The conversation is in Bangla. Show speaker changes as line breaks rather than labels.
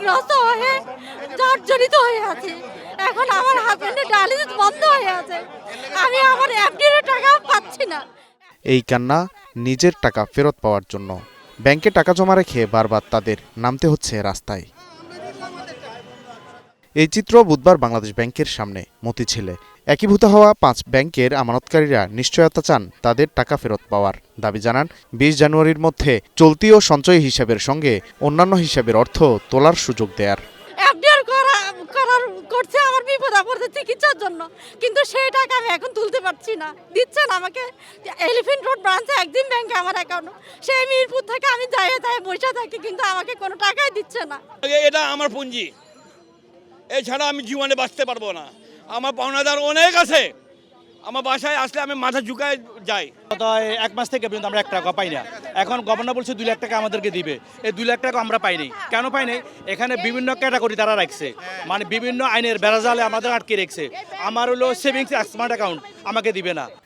ক্ষতিগ্রস্ত হয়ে জর্জরিত হয়ে আছি। এখন আমার হাজবেন্ডের ডায়ালিসিস বন্ধ হয়ে আছে, আমি আমার এফডির টাকা পাচ্ছি না।
এই কান্না নিজের টাকা ফেরত পাওয়ার জন্য। ব্যাংকে টাকা জমা রেখে বারবার তাদের নামতে হচ্ছে রাস্তায়। এই চিত্র বুধবার বাংলাদেশ ব্যাংকের সামনে মতিঝিলে একীভূত হওয়া 5 ব্যাংকের আমানতকারীরা নিশ্চয়তা চান তাদের টাকা ফেরত পাওয়ার দাবি জানান। 20 জানুয়ারির মধ্যে চলতি ও সঞ্চয় হিসাবের সঙ্গে অন্যান্য হিসাবের অর্থ তোলার সুযোগ দেয়ার।
এফডিআর করছে আমার বিপদ আপদে চিকিৎসার জন্য, কিন্তু সেই টাকা আমি এখন তুলতে পারছি না। দিচ্ছেন আমাকে এলিফ্যান্ট রোড ব্রাঞ্চে একদিন ব্যাংকে আমার অ্যাকাউন্ট, সেই মিরপুর থেকে আমি যাই বসে থাকি, কিন্তু আমাকে কোনো টাকাই দিচ্ছে না।
এটা আমার পুঁজি, এছাড়া আমি জীবনে বাঁচতে পারবো না। আমার পাওনাদার অনেক আছে, আমার বাসায় আসলে আমি মাথা ঝুঁকায় যাই।
গত 1 মাস থেকে পর্যন্ত আমরা 1 টাকা পাই না। এখন গভর্নর বলছে 2 লাখ টাকা আমাদেরকে দিবে, এই 2 লাখ টাকা আমরা পাইনি। কেন পাইনি? এখানে বিভিন্ন ক্যাটাগরি তারা রাখছে, মানে বিভিন্ন আইনের বেড়াজালে আমাদের আটকে রেখেছে। আমার হলো সেভিংস স্মার্ট অ্যাকাউন্ট আমাকে দিবে না।